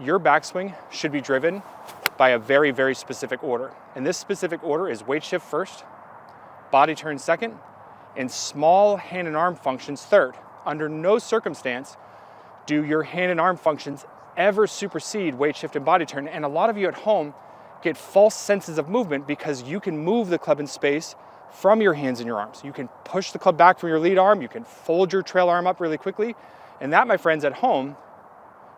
your backswing should be driven by a very, very specific order. And this specific order is weight shift first, body turn second, and small hand and arm functions third. Under no circumstance do your hand and arm functions ever supersede weight shift and body turn. And a lot of you at home get false senses of movement because you can move the club in space from your hands and your arms. You can push the club back from your lead arm, you can fold your trail arm up really quickly, and that, my friends, at home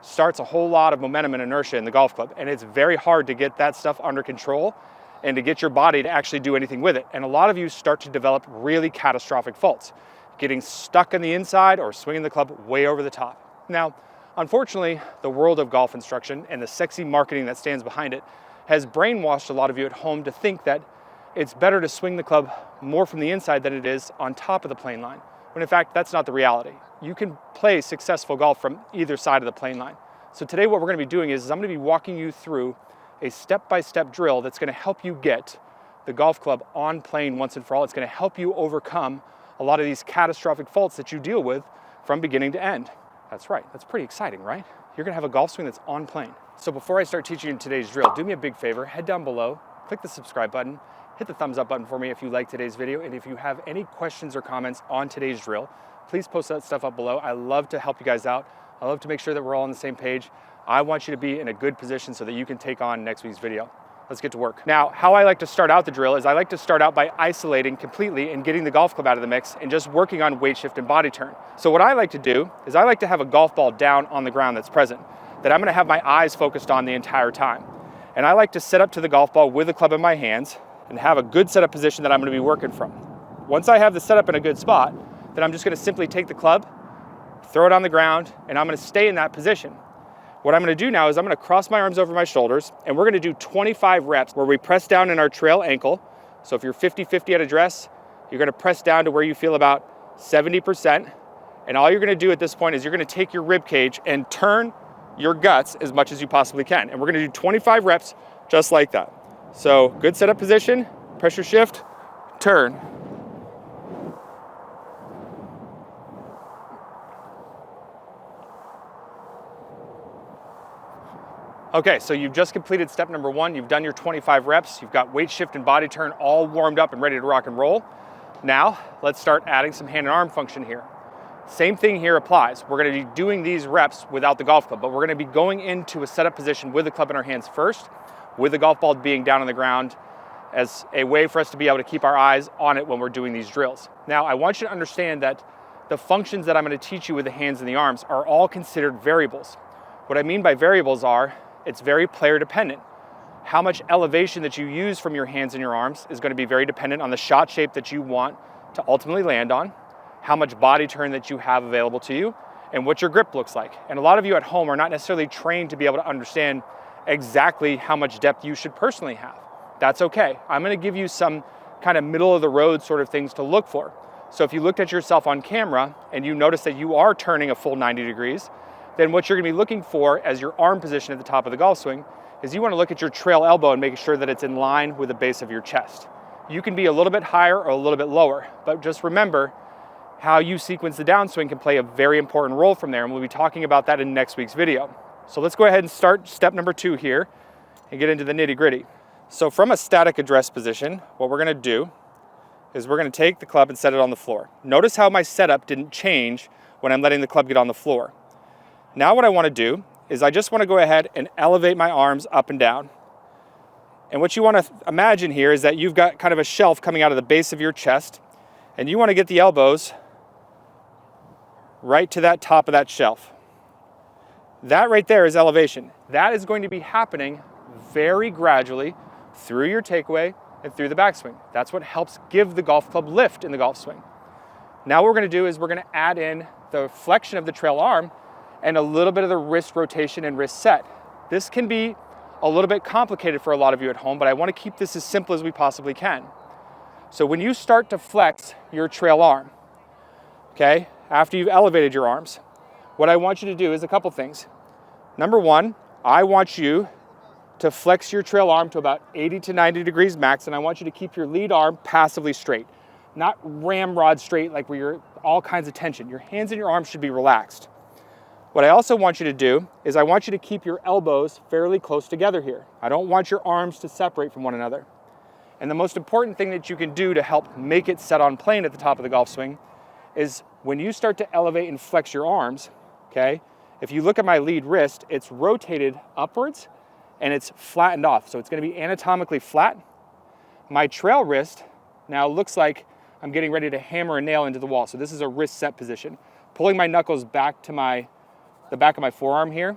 starts a whole lot of momentum and inertia in the golf club. And it's very hard to get that stuff under control and to get your body to actually do anything with it. And a lot of you start to develop really catastrophic faults, getting stuck on the inside or swinging the club way over the top. Now, unfortunately, the world of golf instruction and the sexy marketing that stands behind it has brainwashed a lot of you at home to think that it's better to swing the club more from the inside than it is on top of the plane line, when in fact, that's not the reality. You can play successful golf from either side of the plane line. So today what we're gonna be doing is I'm gonna be walking you through a step-by-step drill that's gonna help you get the golf club on plane once and for all. It's gonna help you overcome a lot of these catastrophic faults that you deal with from beginning to end. That's right, that's pretty exciting, right? You're gonna have a golf swing that's on plane. So before I start teaching you today's drill, do me a big favor, head down below, click the subscribe button, hit the thumbs up button for me if you like today's video, and if you have any questions or comments on today's drill, please post that stuff up below. I love to help you guys out. I love to make sure that we're all on the same page. I want you to be in a good position so that you can take on next week's video. Let's get to work. Now, how I like to start out the drill is I like to start out by isolating completely and getting the golf club out of the mix and just working on weight shift and body turn. So what I like to do is I like to have a golf ball down on the ground that's present, that I'm gonna have my eyes focused on the entire time. And I like to set up to the golf ball with the club in my hands and have a good setup position that I'm gonna be working from. Once I have the setup in a good spot, then I'm just gonna simply take the club, throw it on the ground, and I'm gonna stay in that position. What I'm gonna do now is I'm gonna cross my arms over my shoulders, and we're gonna do 25 reps where we press down in our trail ankle. So if you're 50-50 at address, you're gonna press down to where you feel about 70%. And all you're gonna do at this point is you're gonna take your rib cage and turn your guts as much as you possibly can. And we're gonna do 25 reps just like that. So good setup position, pressure shift, turn. Okay, so you've just completed step number one. You've done your 25 reps. You've got weight shift and body turn all warmed up and ready to rock and roll. Now, let's start adding some hand and arm function here. Same thing here applies. We're gonna be doing these reps without the golf club, but we're gonna be going into a setup position with the club in our hands first, with the golf ball being down on the ground as a way for us to be able to keep our eyes on it when we're doing these drills. Now, I want you to understand that the functions that I'm gonna teach you with the hands and the arms are all considered variables. What I mean by variables are, it's very player dependent. How much elevation that you use from your hands and your arms is going to be very dependent on the shot shape that you want to ultimately land on, how much body turn that you have available to you, and what your grip looks like. And a lot of you at home are not necessarily trained to be able to understand exactly how much depth you should personally have. That's okay. I'm going to give you some kind of middle of the road sort of things to look for. So if you looked at yourself on camera and you notice that you are turning a full 90 degrees, then what you're gonna be looking for as your arm position at the top of the golf swing is you wanna look at your trail elbow and make sure that it's in line with the base of your chest. You can be a little bit higher or a little bit lower, but just remember how you sequence the downswing can play a very important role from there, and we'll be talking about that in next week's video. So let's go ahead and start step number 2 here and get into the nitty gritty. So from a static address position, what we're gonna do is we're gonna take the club and set it on the floor. Notice how my setup didn't change when I'm letting the club get on the floor. Now what I want to do is I just want to go ahead and elevate my arms up and down. And what you want to imagine here is that you've got kind of a shelf coming out of the base of your chest, and you want to get the elbows right to that top of that shelf. That right there is elevation. That is going to be happening very gradually through your takeaway and through the backswing. That's what helps give the golf club lift in the golf swing. Now what we're going to do is we're going to add in the flexion of the trail arm and a little bit of the wrist rotation and wrist set. This can be a little bit complicated for a lot of you at home, but I want to keep this as simple as we possibly can. So when you start to flex your trail arm, okay, after you've elevated your arms, what I want you to do is a couple things. Number one, I want you to flex your trail arm to about 80 to 90 degrees max, and I want you to keep your lead arm passively straight, not ramrod straight like where you're all kinds of tension. Your hands and your arms should be relaxed. What I also want you to do is I want you to keep your elbows fairly close together here. I don't want your arms to separate from one another. And the most important thing that you can do to help make it set on plane at the top of the golf swing is when you start to elevate and flex your arms, okay? If you look at my lead wrist, it's rotated upwards and it's flattened off. So it's gonna be anatomically flat. My trail wrist now looks like I'm getting ready to hammer a nail into the wall. So this is a wrist set position. Pulling my knuckles back to the back of my forearm here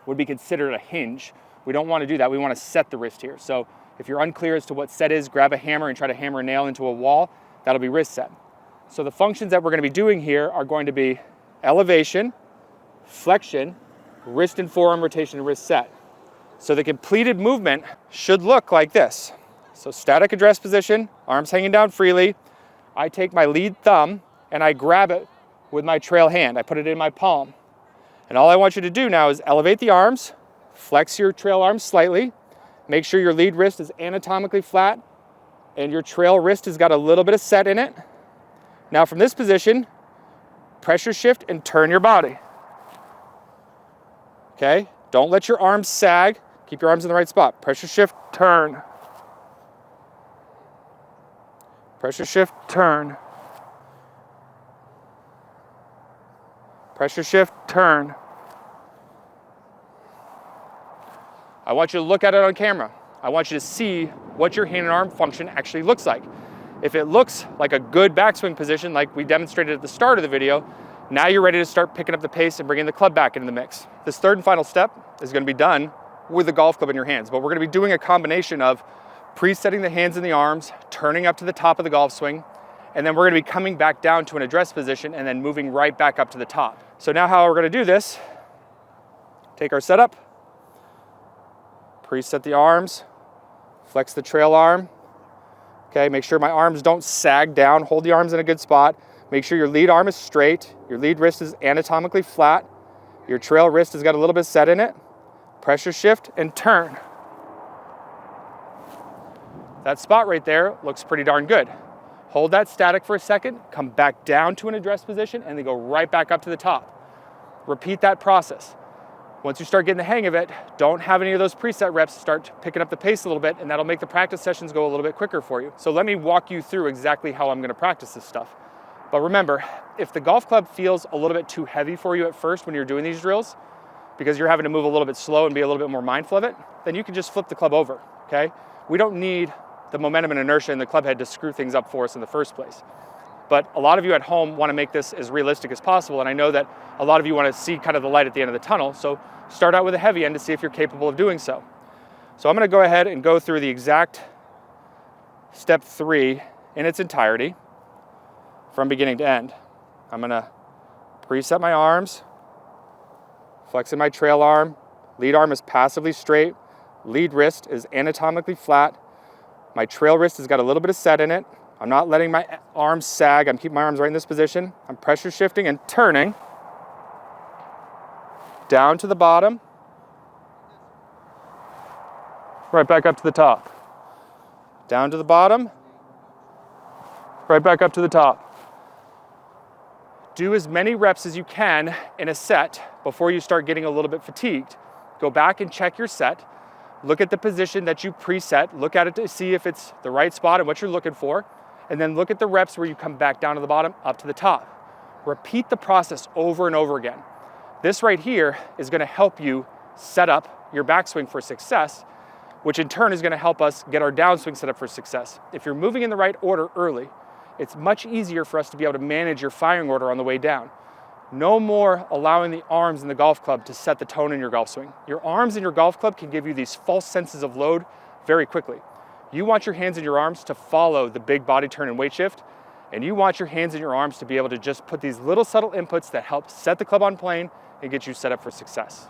would be considered a hinge. We don't want to do that. We want to set the wrist here. So if you're unclear as to what set is, grab a hammer and try to hammer a nail into a wall. That'll be wrist set. So the functions that we're going to be doing here are going to be elevation, flexion, wrist and forearm rotation, and wrist set. So the completed movement should look like this. So static address position, arms hanging down freely. I take my lead thumb and I grab it with my trail hand. I put it in my palm. And all I want you to do now is elevate the arms, flex your trail arms slightly, make sure your lead wrist is anatomically flat and your trail wrist has got a little bit of set in it. Now from this position, pressure shift and turn your body. Okay, don't let your arms sag. Keep your arms in the right spot. Pressure shift, turn. Pressure shift, turn. Pressure shift, turn. I want you to look at it on camera. I want you to see what your hand and arm function actually looks like. If it looks like a good backswing position like we demonstrated at the start of the video, now you're ready to start picking up the pace and bringing the club back into the mix. This third and final step is going to be done with the golf club in your hands, but we're going to be doing a combination of presetting the hands and the arms, turning up to the top of the golf swing, and then we're going to be coming back down to an address position and then moving right back up to the top. So now how we're going to do this, take our setup, preset the arms, flex the trail arm. Okay, make sure my arms don't sag down, hold the arms in a good spot. Make sure your lead arm is straight, your lead wrist is anatomically flat, your trail wrist has got a little bit set in it. Pressure shift and turn. That spot right there looks pretty darn good. Hold that static for a second, come back down to an address position, and then go right back up to the top. Repeat that process. Once you start getting the hang of it, don't have any of those preset reps, start picking up the pace a little bit, and that'll make the practice sessions go a little bit quicker for you. So let me walk you through exactly how I'm gonna practice this stuff. But remember, if the golf club feels a little bit too heavy for you at first when you're doing these drills, because you're having to move a little bit slow and be a little bit more mindful of it, then you can just flip the club over, okay? We don't need the momentum and inertia in the club head to screw things up for us in the first place. But a lot of you at home want to make this as realistic as possible, and I know that a lot of you want to see kind of the light at the end of the tunnel, so start out with a heavy end to see if you're capable of doing so. So I'm going to go ahead and go through the exact step 3 in its entirety from beginning to end. I'm going to preset my arms, flexing my trail arm, lead arm is passively straight, lead wrist is anatomically flat, my trail wrist has got a little bit of set in it. I'm not letting my arms sag. I'm keeping my arms right in this position. I'm pressure shifting and turning down to the bottom, right back up to the top. Down to the bottom, right back up to the top. Do as many reps as you can in a set before you start getting a little bit fatigued. Go back and check your set. Look at the position that you preset. Look at it to see if it's the right spot and what you're looking for. And then look at the reps where you come back down to the bottom, up to the top. Repeat the process over and over again. This right here is going to help you set up your backswing for success, which in turn is going to help us get our downswing set up for success. If you're moving in the right order early, it's much easier for us to be able to manage your firing order on the way down. No more allowing the arms in the golf club to set the tone in your golf swing. Your arms in your golf club can give you these false senses of load very quickly. You want your hands and your arms to follow the big body turn and weight shift, and you want your hands and your arms to be able to just put these little subtle inputs that help set the club on plane and get you set up for success.